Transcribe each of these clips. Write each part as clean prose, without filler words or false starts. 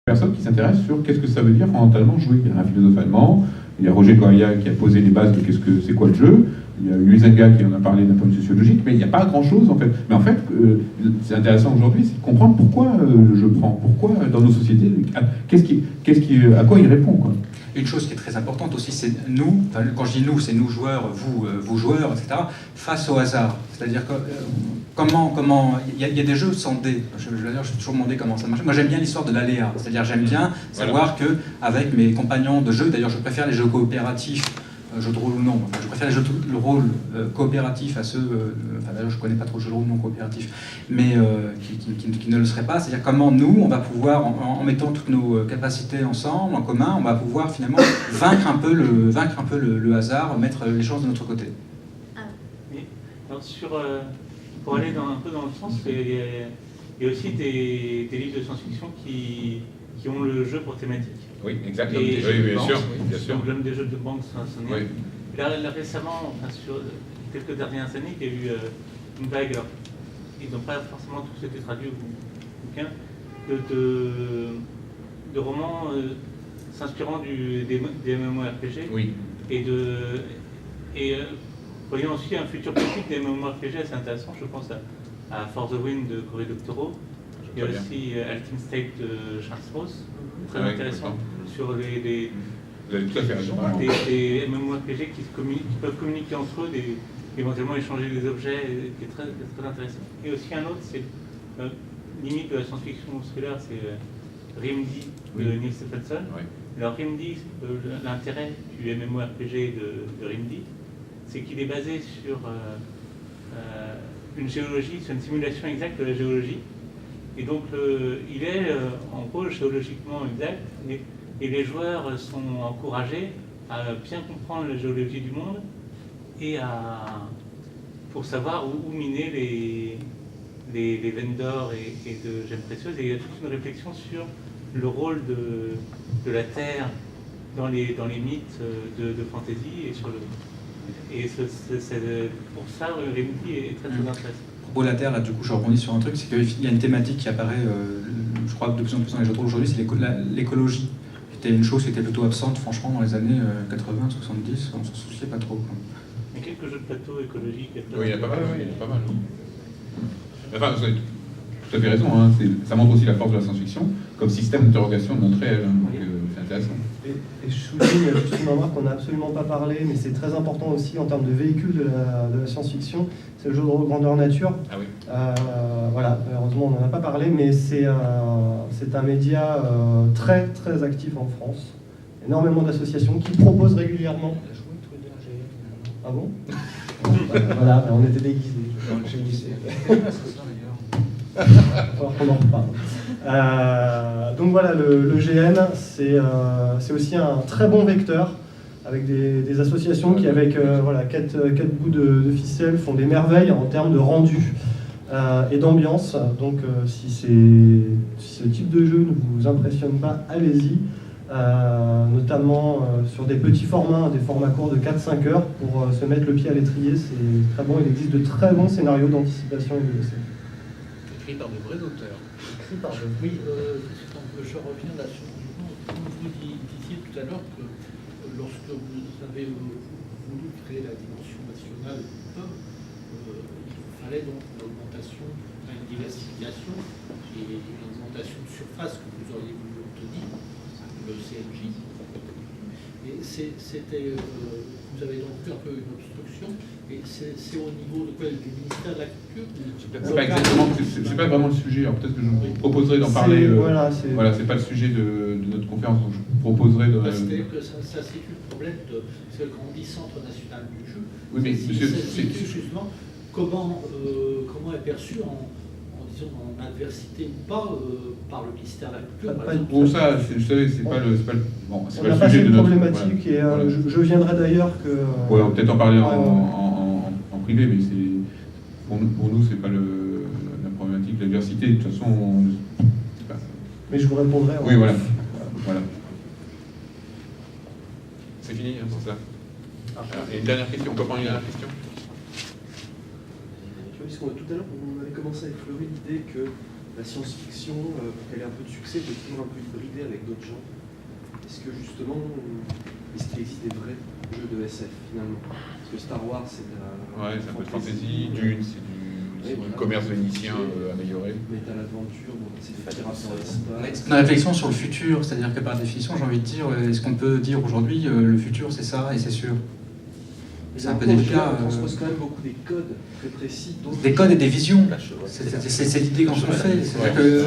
Personne qui s'intéresse sur qu'est-ce que ça veut dire fondamentalement jouer. Il y a un philosophe allemand, il y a Roger Correa qui a posé les bases de c'est quoi le jeu, il y a Huizenga qui en a parlé d'un point de vue sociologique, mais il n'y a pas grand-chose en fait. Mais en fait, c'est intéressant aujourd'hui, c'est de comprendre pourquoi le jeu prend, pourquoi dans nos sociétés, à quoi il répond, quoi. Une chose qui est très importante aussi, c'est nous, enfin, quand je dis nous, c'est nous joueurs, vous joueurs, etc., face au hasard. C'est-à-dire que il y a des jeux sans dés. Je me suis toujours demandé comment ça marche. Moi, j'aime bien l'histoire de l'aléa. C'est-à-dire, j'aime bien savoir que avec mes compagnons de jeu, d'ailleurs, je préfère les jeux coopératifs, jeux de rôle ou non. Enfin, je préfère les jeux de rôle coopératifs à ceux. Enfin, d'ailleurs, je ne connais pas trop de jeux de rôle non coopératifs, mais qui ne le seraient pas. C'est-à-dire comment nous, on va pouvoir, en mettant toutes nos capacités ensemble, en commun, on va pouvoir finalement vaincre un peu le hasard, mettre les chances de notre côté. Oui. Alors pour aller un peu dans le sens, il y a aussi des livres de science-fiction qui ont le jeu pour thématique. Oui, exactement. Oui, bien sûr. Donc l'homme des jeux de banque, c'en est. Oui. Là, récemment, enfin, sur quelques dernières années, il y a eu une vague. Alors, ils n'ont pas forcément tous été traduits au bouquin, de romans s'inspirant des MMORPG. Oui. Voyons aussi un futur possible des MMORPG assez intéressant. Je pense à For the Win de Cory Doctorow. Il y a aussi Altin State de Charles Stross, très intéressant, sur des MMORPG qui peuvent communiquer entre eux, éventuellement échanger des objets, qui est très, très intéressant. Et aussi un autre, c'est limite de la science-fiction thriller, c'est Rimdi de Neil Stephenson. Oui. Alors Rimdi, l'intérêt du MMORPG de Rimdi, c'est qu'il est basé sur une géologie, sur une simulation exacte de la géologie. Et donc, il est en gros géologiquement exact, et les joueurs sont encouragés à bien comprendre la géologie du monde et pour savoir où miner les veines d'or et de gemmes précieuses. Et il y a toute une réflexion sur le rôle de la Terre dans les mythes de fantasy et pour ça, Rimdi est très très intéressant. Pour la Terre, là, du coup, je rebondis sur un truc, c'est qu'il y a une thématique qui apparaît, je crois, de plus en plus dans les jeux de rôle aujourd'hui, c'est l'écologie. C'était une chose qui était plutôt absente, franchement, dans les années 80, 70, on s'en souciait pas trop, quoi. Il y a quelques jeux de plateau écologiques. Oui, il y en a pas mal, Enfin, vous avez tout à fait raison, hein. Ça montre aussi la force de la science-fiction comme système d'interrogation de notre réel, donc c'est intéressant. Et je souligne juste une remarque qu'on n'a absolument pas parlé, mais c'est très important aussi en termes de véhicule de la science-fiction, c'est le jeu de rôle grandeur nature. Ah oui. Voilà, heureusement on n'en a pas parlé, mais c'est un média très très actif en France. Énormément d'associations qui proposent régulièrement. Ah bon? Voilà, on était déguisés. Il va falloir qu'on en reparle. Donc voilà, le GN, c'est aussi un très bon vecteur avec des associations qui, avec quatre bouts de ficelle, font des merveilles en termes de rendu et d'ambiance. Donc si ce type de jeu ne vous impressionne pas, allez-y. Notamment sur des petits formats, des formats courts de 4-5 heures pour se mettre le pied à l'étrier, c'est très bon. Il existe de très bons scénarios d'anticipation et de essai. Écrit par de vrais auteurs. Oui, je reviens là-dessus. Vous disiez tout à l'heure que lorsque vous avez voulu créer la dimension nationale, il fallait donc une augmentation, une diversification et une augmentation de surface que vous auriez voulu obtenir, le CNJ. Et vous avez donc eu un peu une obstruction, et c'est au niveau du ministère de la Culture. C'est pas vraiment le sujet. Alors peut-être que je vous proposerai d'en parler. C'est pas le sujet de notre conférence, donc je vous proposerai de. C'est-à-dire que ça situe le problème c'est quand on dit Centre national du jeu. Oui, mais monsieur, c'est justement comment est perçu en adversité ou pas par le ministère de la Culture. Bon, ça, vous savez, c'est pas le sujet de notre problématique. Et je viendrai d'ailleurs que. Ouais, on va peut-être en parler en privé, mais pour nous, c'est pas la problématique de la diversité. De toute façon, mais je vous répondrai. Oui, voilà. C'est fini pour ça. Et une dernière question. On peut prendre une dernière question? Puisqu'on tout à l'heure, on avait commencé à effleurer l'idée que la science-fiction, pour qu'elle ait un peu de succès, peut toujours un peu hybrider avec d'autres genres. Est-ce que justement, est-ce qu'il existe des vrais jeux de SF finalement? Parce que Star Wars, c'est de la... Ouais, c'est un peu de fantasy, Dune, c'est du commerce vénitien amélioré. Metal Adventure, bon, c'est des rapport à l'espace. Une réflexion sur le futur, c'est-à-dire que par définition, j'ai envie de dire, est-ce qu'on peut dire aujourd'hui le futur c'est ça et c'est sûr? C'est un peu délicat. On se pose quand même beaucoup des codes très précis. Des codes et des visions. C'est l'idée qu'on se fait. C'est-à-dire que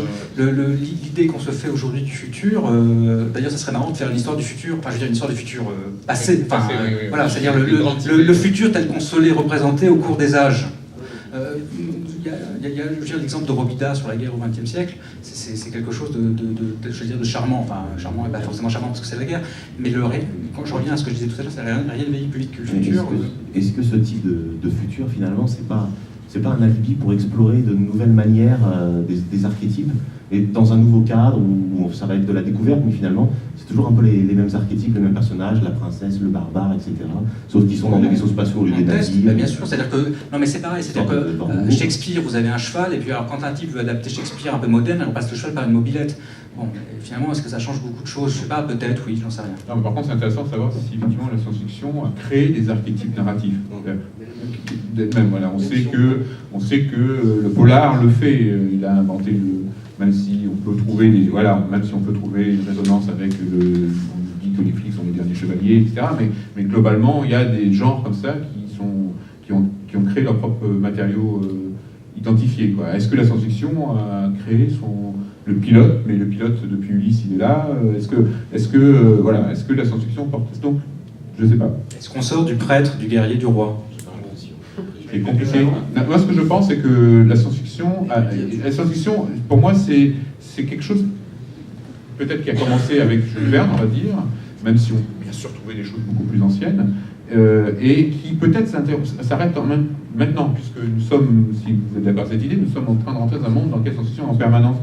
l'idée qu'on se fait aujourd'hui du futur, d'ailleurs, ça serait marrant de faire une histoire du futur, enfin, je veux dire une histoire du futur passé. Enfin, voilà, c'est-à-dire le futur tel qu'on se l'est représenté au cours des âges. Il y a l'exemple de Robida sur la guerre au XXe siècle, c'est quelque chose je veux dire, de charmant, enfin charmant et pas forcément charmant parce que c'est la guerre, mais quand je reviens à ce que je disais tout à l'heure, rien ne vieillit plus vite que le futur. Est-ce que ce type de futur, finalement, c'est pas un alibi pour explorer de nouvelles manières des archétypes, et dans un nouveau cadre où ça va être de la découverte, mais finalement, c'est toujours un peu les mêmes archétypes, les mêmes personnages, la princesse, le barbare, etc. Sauf qu'ils sont dans des vaisseaux spatiaux au lieu des nazis. Bien sûr, c'est-à-dire que... Non mais c'est pareil, c'est-à-dire que Shakespeare, vous avez un cheval, et puis alors, quand un type veut adapter Shakespeare un peu moderne, on passe le cheval par une mobilette. Bon, et finalement, est-ce que ça change beaucoup de choses? Je sais pas, peut-être, oui, j'en sais rien. Non, mais par contre, c'est intéressant de savoir si effectivement la science-fiction a créé des archétypes narratifs. Même, voilà, on sait que le polar le fait. Il a inventé même si on peut trouver une résonance avec on dit que les flics sont les derniers chevaliers, etc. Mais globalement, il y a des genres comme ça qui ont créé leurs propres matériaux identifiés, quoi. Est-ce que la science-fiction a créé le pilote, mais le pilote depuis Ulysse il est là. Est-ce que la science-fiction porte donc, je sais pas. Est-ce qu'on sort du prêtre, du guerrier, du roi? C'est compliqué. Moi, ce que je pense, c'est que la science-fiction, pour moi, c'est quelque chose peut-être qui a commencé avec Jules Verne, on va dire, même si on peut bien sûr trouver des choses beaucoup plus anciennes, et qui peut-être s'arrête maintenant, puisque nous sommes, si vous êtes d'accord avec cette idée, nous sommes en train de rentrer dans un monde dans lequel la science-fiction en permanence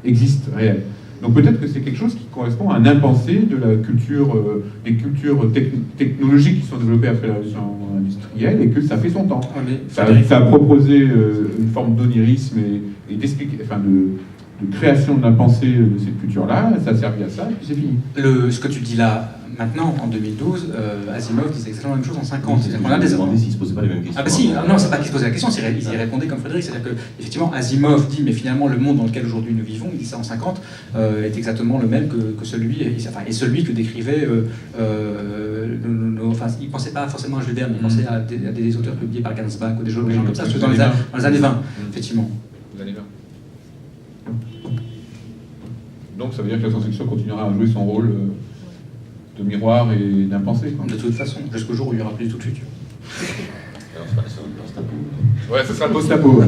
existe, réelle. Donc peut-être que c'est quelque chose qui correspond à un impensé de la culture, des cultures technologiques qui sont développées après la révolution industrielle, et que ça fait son temps. Ça a proposé une forme d'onirisme et d'expliquer, enfin de création de l'impensé de cette culture-là, ça a servi à ça, et puis c'est fini. Ce que tu dis là, maintenant, en 2012, Asimov disait exactement la même chose en 50. C'est-à-dire qu'on a des demandé s'il ne se posait pas les mêmes questions. Ah bah si, non, c'est pas qu'il se posait la question, il y répondait comme Frédéric. C'est-à-dire qu'effectivement, Asimov dit, mais finalement, le monde dans lequel aujourd'hui nous vivons, il dit ça en 50, est exactement le même que celui, et celui que décrivait... enfin, il ne pensait pas forcément à Jules Verne, il pensait à des auteurs publiés par Gansbach ou des gens comme ça, dans les années 20, effectivement. Les années 20. Donc ça veut dire que la science-fiction continuera à jouer son rôle de miroir et d'impensé. De toute façon, jusqu'au jour où il n'y aura plus tout de futur. Alors, c'est pas la post-apo. Ouais, ce sera le post-apo. Ouais.